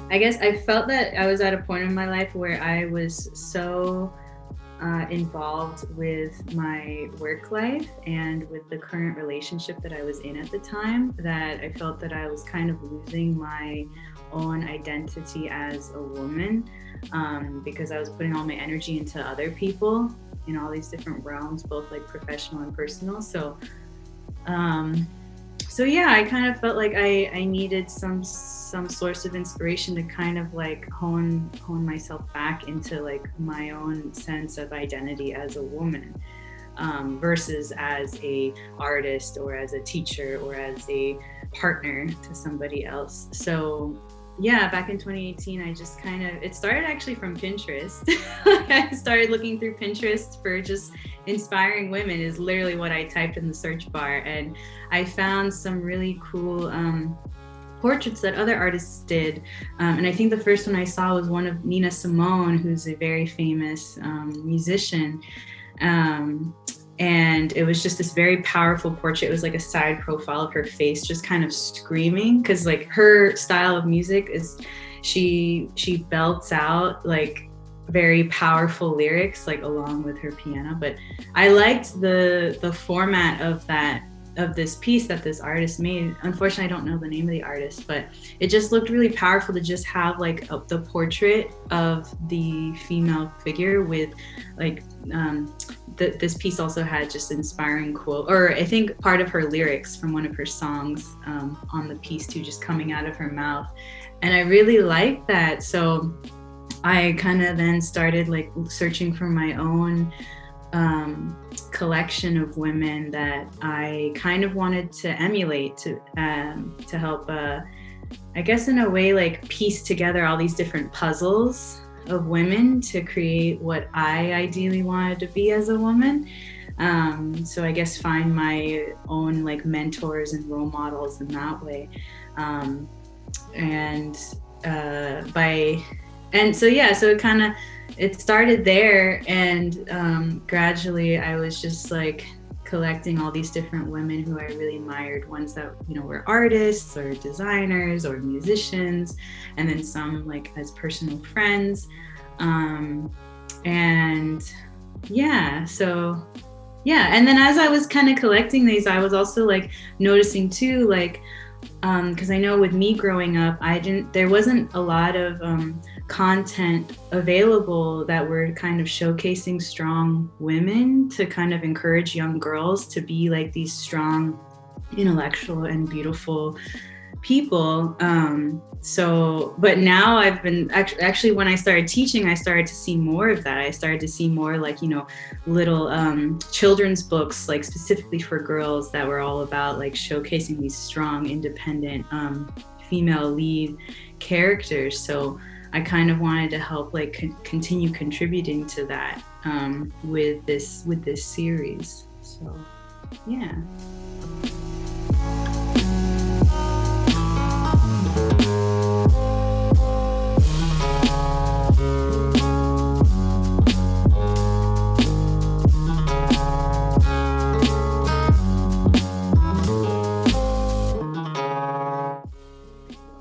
I guess I felt that I was at a point in my life where I was so involved with my work life and with the current relationship that I was in at the time, that I felt that I was kind of losing my own identity as a woman, because I was putting all my energy into other people in all these different realms, both like professional and personal. So yeah, I kind of felt like I needed some source of inspiration to kind of like hone myself back into like my own sense of identity as a woman, versus as a artist or as a teacher or as a partner to somebody else. So yeah, back in 2018, I just it started actually from Pinterest. I started looking through Pinterest for just inspiring women, is literally what I typed in the search bar. And I found some really cool portraits that other artists did. And I think the first one I saw was one of Nina Simone, who's a very famous musician. And it was just this very powerful portrait. It was like a side profile of her face, just kind of screaming, because like her style of music is she belts out like very powerful lyrics, like along with her piano. But I liked the format of this piece that this artist made. Unfortunately, I don't know the name of the artist, but it just looked really powerful to just have like the portrait of the female figure with like this piece also had just inspiring quote, or I think part of her lyrics from one of her songs on the piece too, just coming out of her mouth. And I really liked that. So I kind of then started like searching for my own collection of women that I kind of wanted to emulate, to help, I guess in a way, like piece together all these different puzzles of women to create what I ideally wanted to be as a woman. So I guess find my own like mentors and role models in that way. So it started there, and gradually I was just like collecting all these different women who I really admired, ones that, you know, were artists or designers or musicians, and then some like as personal friends. And then as I was kind of collecting these, I was also like noticing too, like because I know with me growing up, there wasn't a lot of content available that were kind of showcasing strong women to kind of encourage young girls to be like these strong, intellectual and beautiful people. But now I've been actually when I started teaching, I started to see more of that. I started to see more like, you know, little children's books, like specifically for girls, that were all about like showcasing these strong, independent female lead characters. So I kind of wanted to help like continue contributing to that with this series. So yeah.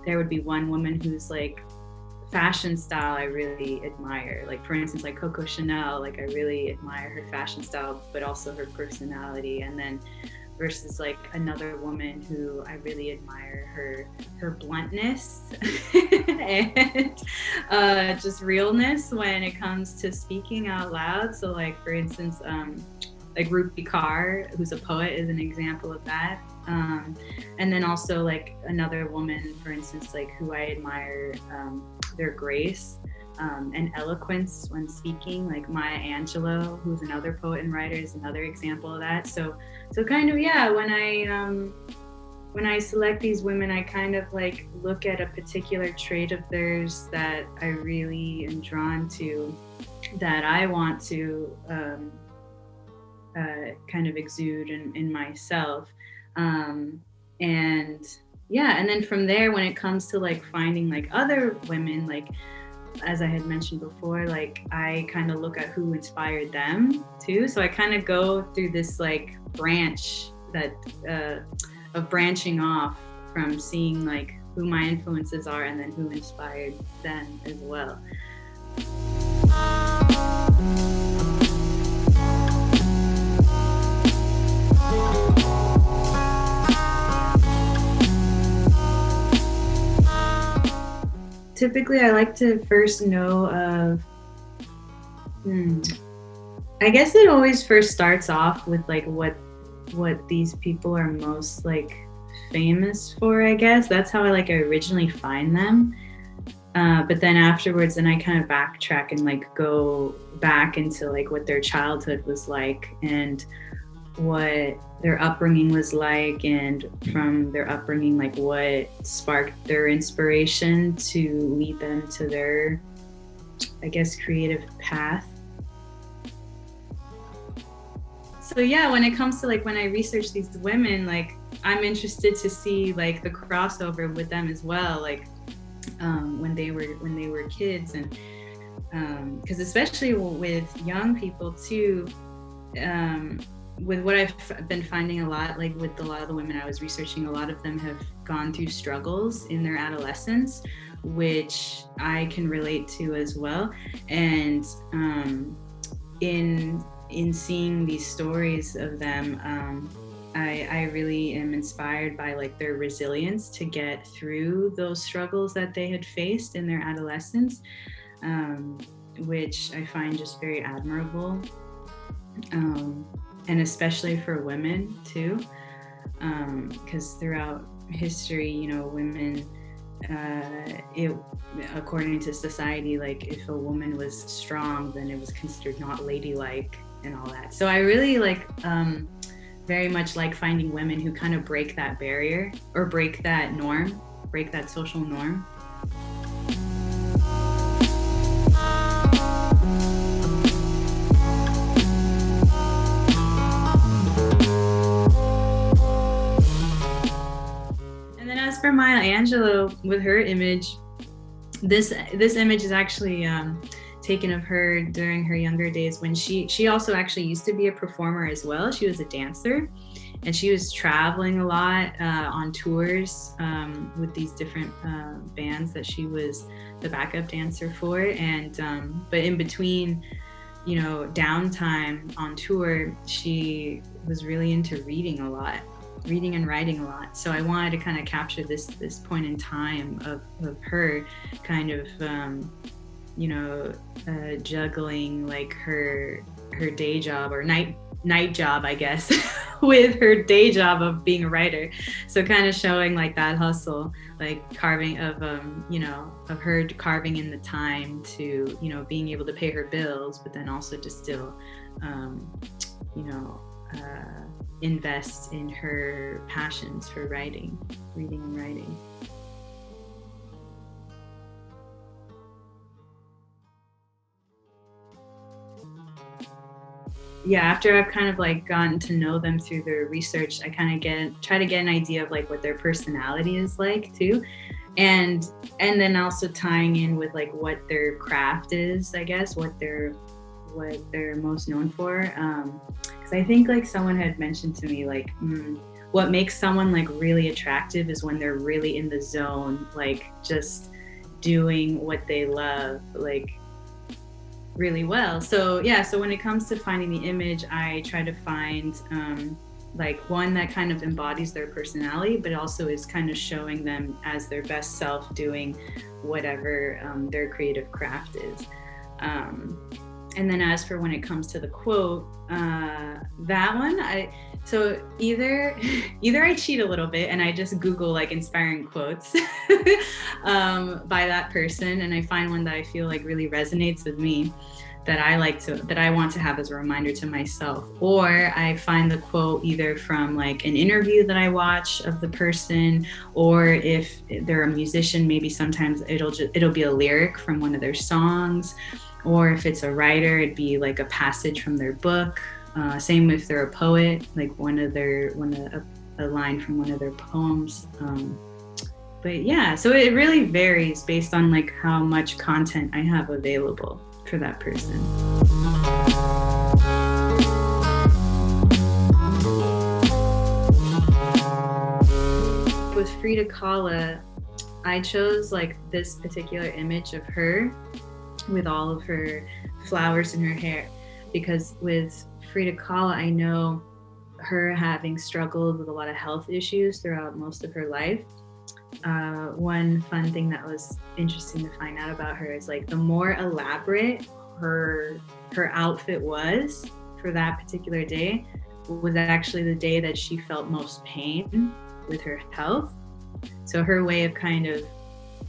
There would be one woman who's like fashion style I really admire. Like for instance, like Coco Chanel, like I really admire her fashion style, but also her personality. And then versus like another woman who I really admire her bluntness and just realness when it comes to speaking out loud. So like for instance, like Rupi Kaur, who's a poet, is an example of that. And then also like another woman, for instance, like who I admire, their grace and eloquence when speaking, like Maya Angelou, who's another poet and writer, is another example of that. So kind of, yeah, when I select these women, I kind of like look at a particular trait of theirs that I really am drawn to, that I want to kind of exude in myself. And yeah, and then from there, when it comes to like finding like other women, like as I had mentioned before, like I kind of look at who inspired them too. So I kind of go through this like branch that of branching off from seeing like who my influences are and then who inspired them as well. Typically, I like to first know of, I guess it always first starts off with like what these people are most like famous for, I guess. That's how I like originally find them. But then afterwards, then I kind of backtrack and like go back into like what their childhood was like and what their upbringing was like, and from their upbringing, like what sparked their inspiration to lead them to their, I guess, creative path. So yeah, when it comes to like when I research these women, like I'm interested to see like the crossover with them as well, like when they were kids, and because especially with young people too, with what I've been finding a lot, like with a lot of the women I was researching, a lot of them have gone through struggles in their adolescence, which I can relate to as well. And in seeing these stories of them, I really am inspired by like their resilience to get through those struggles that they had faced in their adolescence, which I find just very admirable. And especially for women too, because throughout history, you know, women, according to society, like if a woman was strong, then it was considered not ladylike and all that. So I really like, very much like finding women who kind of break that barrier or break that norm, break that social norm. As for Maya Angelou, with her image, this image is actually taken of her during her younger days, when she also actually used to be a performer as well. She was a dancer, and she was traveling a lot on tours with these different bands that she was the backup dancer for. And but in between, you know, downtime on tour, she was really into reading and writing a lot. So I wanted to kind of capture this point in time of her kind of juggling like her day job or night job, I guess, with her day job of being a writer. So kind of showing like that hustle, like carving of of her carving in the time to, you know, being able to pay her bills, but then also to still invest in her passions for reading and writing. Yeah, after I've kind of like gotten to know them through their research, I kind of try to get an idea of like what their personality is like too. And then also tying in with like what their craft is, I guess, what they're most known for. Because I think like someone had mentioned to me like what makes someone like really attractive is when they're really in the zone, like just doing what they love, like really well. So yeah, so when it comes to finding the image, I try to find like one that kind of embodies their personality, but also is kind of showing them as their best self doing whatever their creative craft is. And then as for when it comes to the quote, that one, so either I cheat a little bit and I just Google like inspiring quotes by that person, and I find one that I feel like really resonates with me, that I want to have as a reminder to myself. Or I find the quote either from like an interview that I watch of the person, or if they're a musician, maybe sometimes it'll be a lyric from one of their songs. Or if it's a writer, it'd be like a passage from their book. Same if they're a poet, like a line from one of their poems. But yeah, so it really varies based on like how much content I have available for that person. With Frida Kahlo, I chose like this particular image of her with all of her flowers in her hair, because with Frida Kahlo, I know her having struggled with a lot of health issues throughout most of her life. One fun thing that was interesting to find out about her is like the more elaborate her outfit was for that particular day was actually the day that she felt most pain with her health. So her way of kind of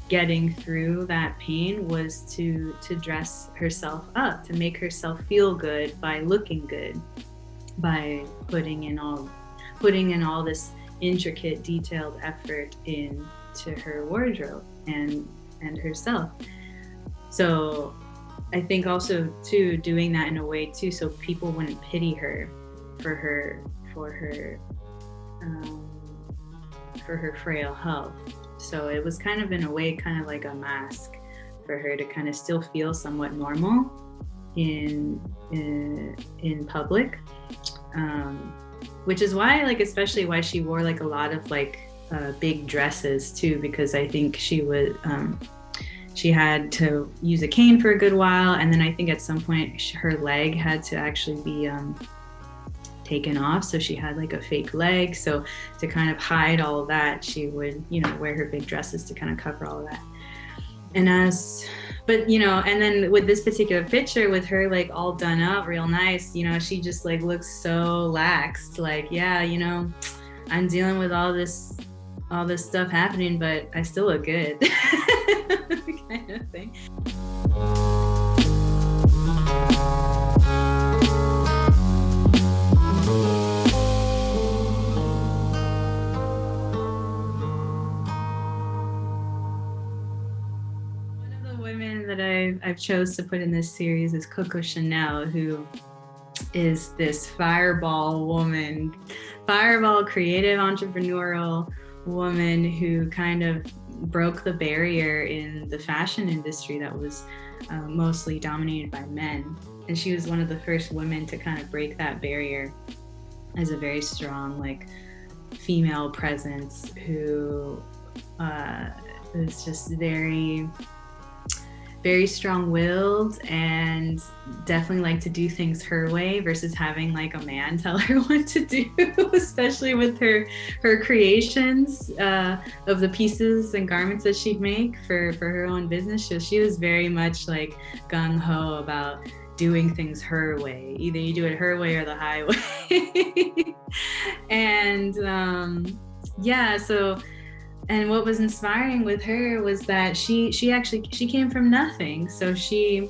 getting through that pain was to dress herself up, to make herself feel good by looking good, by putting in all this intricate, detailed effort into her wardrobe and herself. So I think also too, doing that in a way too, so people wouldn't pity her for her frail health. So it was kind of in a way kind of like a mask for her to kind of still feel somewhat normal in public, which is why, like, especially why she wore like a lot of like big dresses too, because I think she had to use a cane for a good while, and then I think at some point her leg had to actually be taken off, so she had like a fake leg. So to kind of hide all of that, she would, wear her big dresses to kind of cover all of that. And and then with this particular picture with her like all done up real nice, she just like looks so laxed, like, yeah, I'm dealing with all this stuff happening, but I still look good. Kind of thing. That I've chose to put in this series is Coco Chanel, who is this fireball creative entrepreneurial woman who kind of broke the barrier in the fashion industry that was mostly dominated by men. And she was one of the first women to kind of break that barrier as a very strong like female presence who was just very strong-willed and definitely like to do things her way versus having like a man tell her what to do, especially with her creations of the pieces and garments that she'd make for her own business. So she was very much like gung-ho about doing things her way. Either you do it her way or the highway. And and what was inspiring with her was that she came from nothing. So she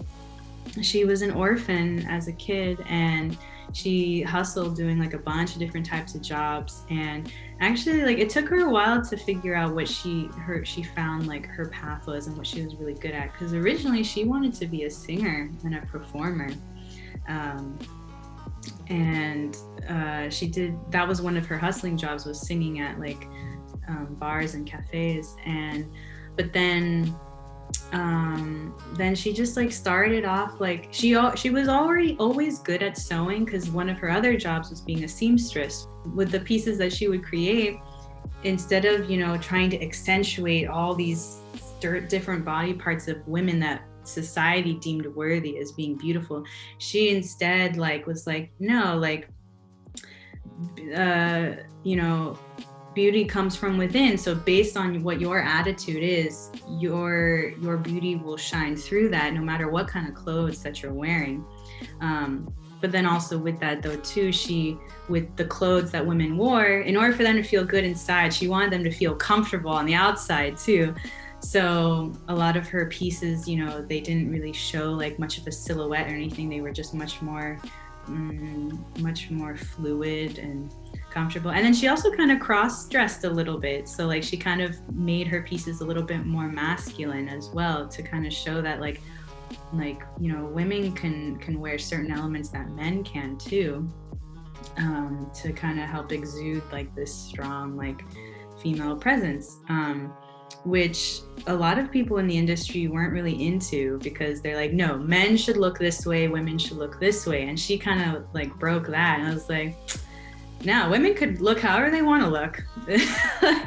was an orphan as a kid, and she hustled doing like a bunch of different types of jobs. And actually, like, it took her a while to figure out what she found like her path was and what she was really good at. Because originally she wanted to be a singer and a performer. She did, that was one of her hustling jobs, was singing at like bars and cafes. But then she just like started off like she was already always good at sewing, because one of her other jobs was being a seamstress. With the pieces that she would create, instead of trying to accentuate all these different body parts of women that society deemed worthy as being beautiful, she instead like was like, no, like you know, beauty comes from within. So based on what your attitude is, your beauty will shine through that, no matter what kind of clothes that you're wearing. But then also with that though too, with the clothes that women wore, in order for them to feel good inside, she wanted them to feel comfortable on the outside too. So a lot of her pieces, you know, they didn't really show like much of a silhouette or anything. They were just much more fluid and comfortable. And then she also kind of cross-dressed a little bit. So like she kind of made her pieces a little bit more masculine as well, to kind of show that like, you know, women can wear certain elements that men can too, to kind of help exude like this strong like female presence, which a lot of people in the industry weren't really into, because they're like, no, men should look this way, women should look this way. And she kind of like broke that, and I was like, no, women could look however they want to look,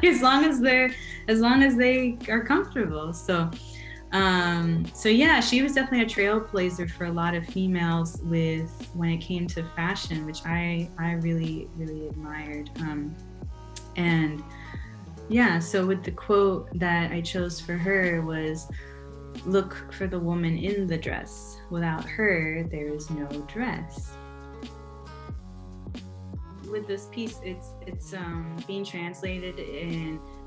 as long as they are comfortable. So yeah, she was definitely a trailblazer for a lot of females when it came to fashion, which I really, really admired. And yeah, so with the quote that I chose for her was, "Look for the woman in the dress. Without her, there is no dress." With this piece, it's being translated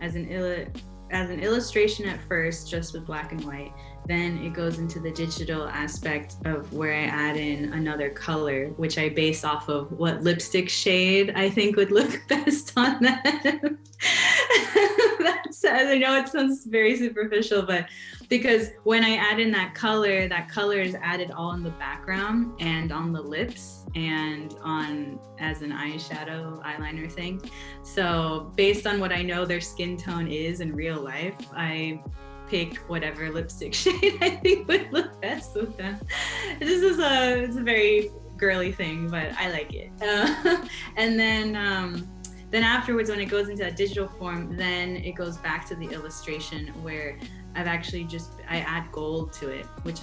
as an illustration at first, just with black and white. Then it goes into the digital aspect of where I add in another color, which I base off of what lipstick shade I think would look best on them. I know it sounds very superficial, but because when I add in that color is added all in the background and on the lips and on as an eyeliner thing. So based on what I know their skin tone is in real life, I pick whatever lipstick shade I think would look best with them. It's a very girly thing, but I like it. And then afterwards, when it goes into that digital form, then it goes back to the illustration, where I've actually I add gold to it, which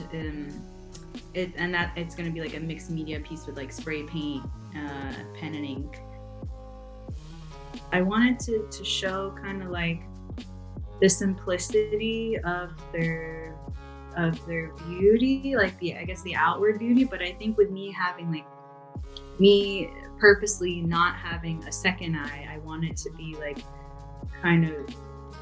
it's going to be like a mixed media piece with like spray paint, pen and ink. I wanted to show kind of like the simplicity of their beauty, like the outward beauty. But I think with me purposely not having a second eye, I want it to be like kind of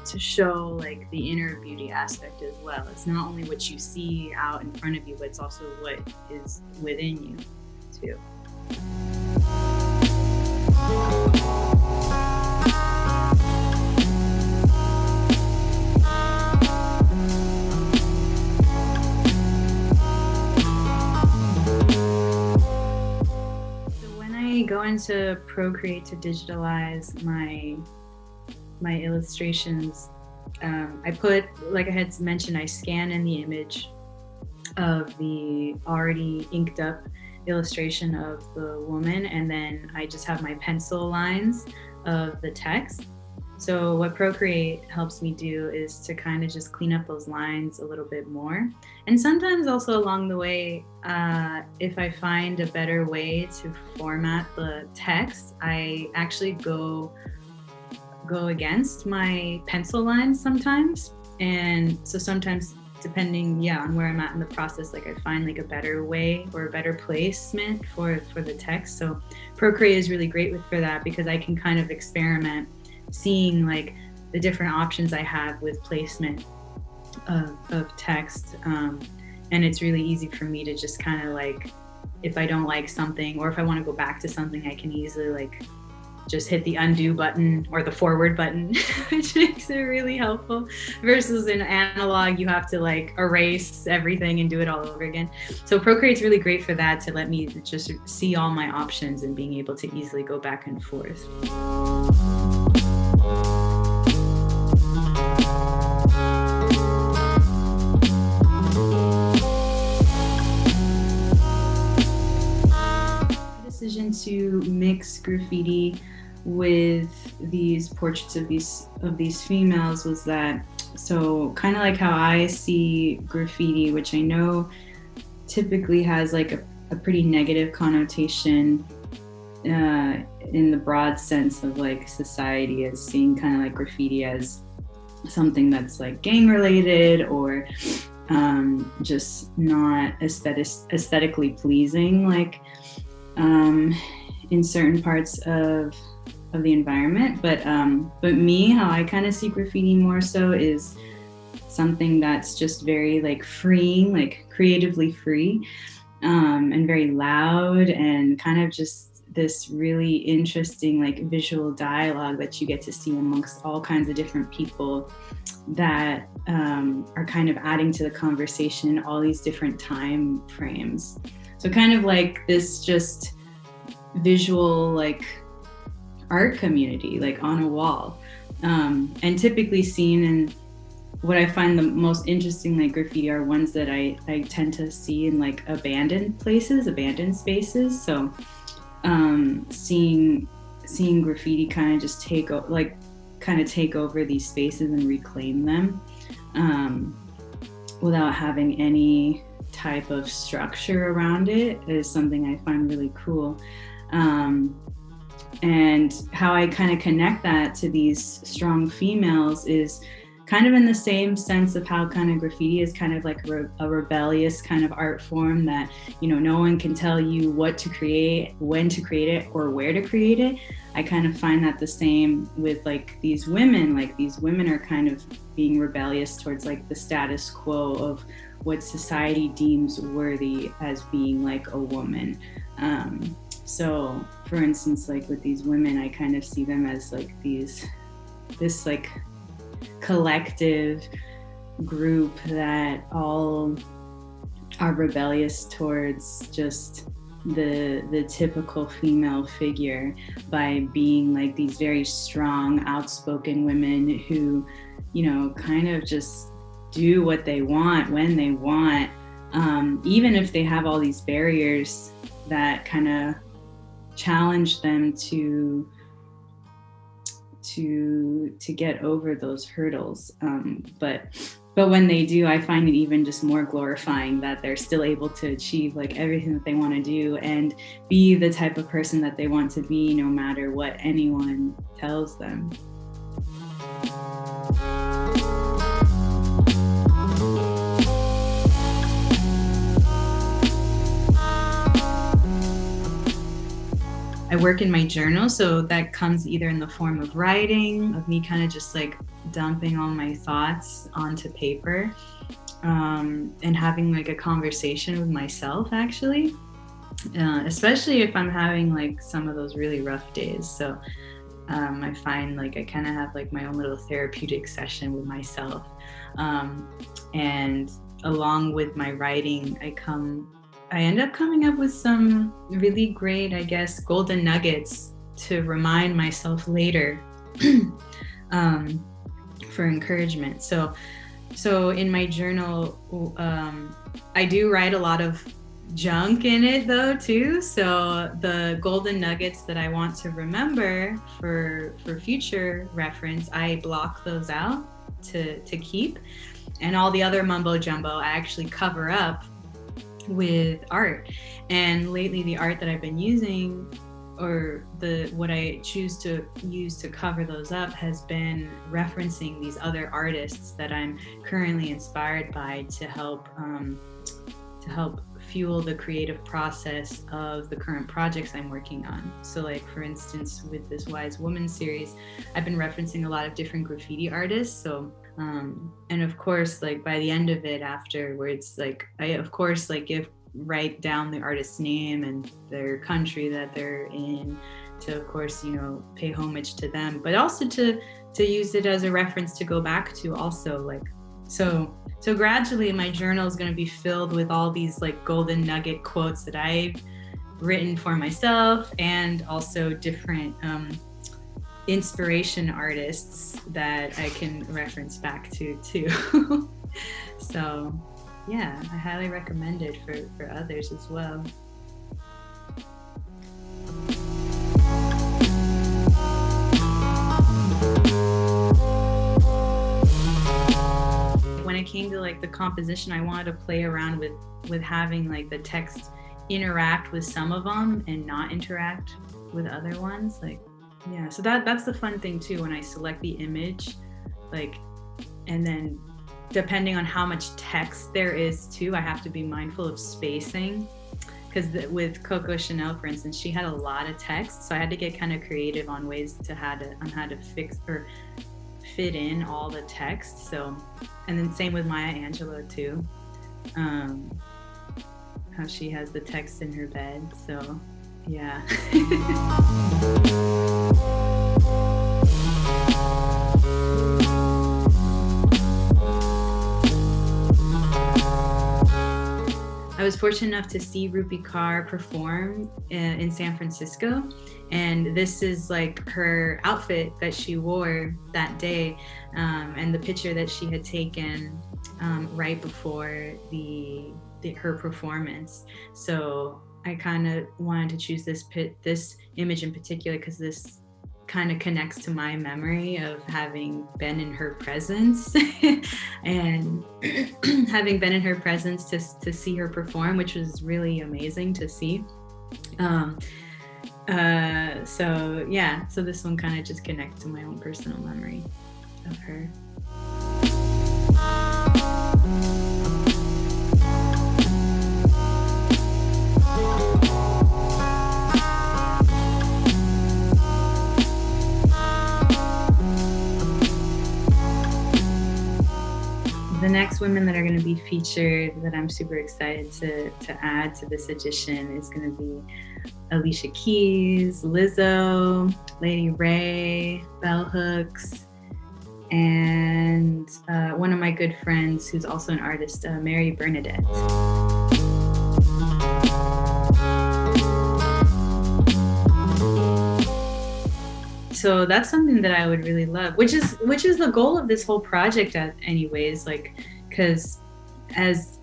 to show like the inner beauty aspect as well. It's not only what you see out in front of you, but it's also what is within you too. Go into Procreate to digitalize my illustrations, I put, like I had mentioned, I scan in the image of the already inked up illustration of the woman, and then I just have my pencil lines of the text. So what Procreate helps me do is to kind of just clean up those lines a little bit more. And sometimes also along the way, if I find a better way to format the text, I actually go against my pencil lines sometimes. And so sometimes, depending on where I'm at in the process, like I find like a better way or a better placement for the text. So Procreate is really great for that, because I can kind of experiment seeing like the different options I have with placement of text, and it's really easy for me to just kind of like, if I don't like something or if I want to go back to something, I can easily like just hit the undo button or the forward button, which makes it really helpful, versus in analog you have to like erase everything and do it all over again. So Procreate's really great for that, to let me just see all my options and being able to easily go back and forth. Decision to mix graffiti with these portraits of these females was that, so kind of like how I see graffiti, which I know typically has like a pretty negative connotation in the broad sense of like society as seeing kind of like graffiti as something that's like gang related or just not aesthetically pleasing, like in certain parts of the environment. But me, how I kind of see graffiti more so is something that's just very like freeing, like creatively free, and very loud, and kind of just this really interesting like visual dialogue that you get to see amongst all kinds of different people that are kind of adding to the conversation in all these different time frames. So kind of like this just visual like art community like on a wall, and typically seen in what I find the most interesting like graffiti are ones that I tend to see in like abandoned places, abandoned spaces. So seeing graffiti kind of just take over these spaces and reclaim them, without having any type of structure around it, is something I find really cool. And how I kind of connect that to these strong females is kind of in the same sense of how kind of graffiti is kind of like a rebellious kind of art form that, you know, no one can tell you what to create, when to create it, or where to create it. I kind of find that the same with like these women. Like these women are kind of being rebellious towards like the status quo of what society deems worthy as being like a woman. So for instance, like with these women, I kind of see them as like this like collective group that all are rebellious towards just the typical female figure by being like these very strong, outspoken women who, you know, kind of just do what they want when they want, even if they have all these barriers that kind of challenge them to get over those hurdles. But when they do, I find it even just more glorifying that they're still able to achieve like everything that they want to do and be the type of person that they want to be, no matter what anyone tells them. I work in my journal, so that comes either in the form of writing, of me kind of just like dumping all my thoughts onto paper, and having like a conversation with myself, actually, especially if I'm having like some of those really rough days. So I find like I kind of have like my own little therapeutic session with myself, and along with my writing, I end up coming up with some really great, I guess, golden nuggets to remind myself later, for encouragement. So in my journal, I do write a lot of junk in it though too. So the golden nuggets that I want to remember for future reference, I block those out to keep. And all the other mumbo jumbo, I actually cover up with art. And lately the art that I've been using, or what I choose to use to cover those up, has been referencing these other artists that I'm currently inspired by to help fuel the creative process of the current projects I'm working on. So like, for instance, with this Wise Woman series, I've been referencing a lot of different graffiti artists. So and of course, like by the end of it afterwards, like I of course like write down the artist's name and their country that they're in, to of course, you know, pay homage to them, but also to use it as a reference to go back to also, like, so gradually my journal is going to be filled with all these like golden nugget quotes that I've written for myself, and also different inspiration artists that I can reference back to too. So yeah, I highly recommend it for others as well. When it came to like the composition, I wanted to play around with having like the text interact with some of them and not interact with other ones. Like, yeah, so that's the fun thing too, when I select the image, like, and then depending on how much text there is too, I have to be mindful of spacing. Because with Coco Chanel, for instance, she had a lot of text, so I had to get kind of creative on ways to how to fix or fit in all the text. So, and then same with Maya Angelou too, how she has the text in her bed. So, yeah. I was fortunate enough to see Rupi Kaur perform in San Francisco, and this is like her outfit that she wore that day, and the picture that she had taken right before her performance. So I kind of wanted to choose this image in particular because this kind of connects to my memory of having been in her presence and having been in her presence to see her perform, which was really amazing to see. So yeah, so this one kind of just connects to my own personal memory of her. The next women that are going to be featured that I'm super excited to add to this edition is going to be Alicia Keys, Lizzo, Lady Ray, Bell Hooks, and one of my good friends who's also an artist, Mary Bernadette. So that's something that I would really love, which is the goal of this whole project anyways, like, because as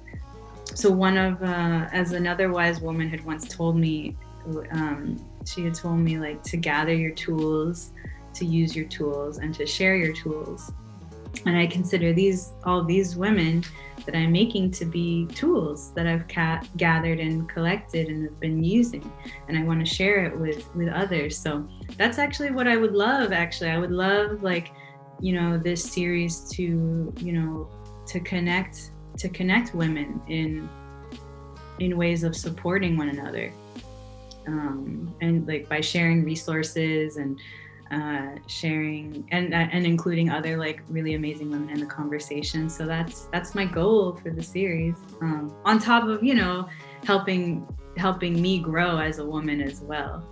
another wise woman had once told me, she had told me, like, to gather your tools, to use your tools, and to share your tools. And I consider all these women that I'm making to be tools that I've gathered and collected and have been using, and I want to share it with others. So that's actually what I would love. Actually, I would love, like, this series to connect women in ways of supporting one another, and like by sharing resources and sharing and including other, like, really amazing women in the conversation. So that's my goal for the series, on top of helping me grow as a woman as well.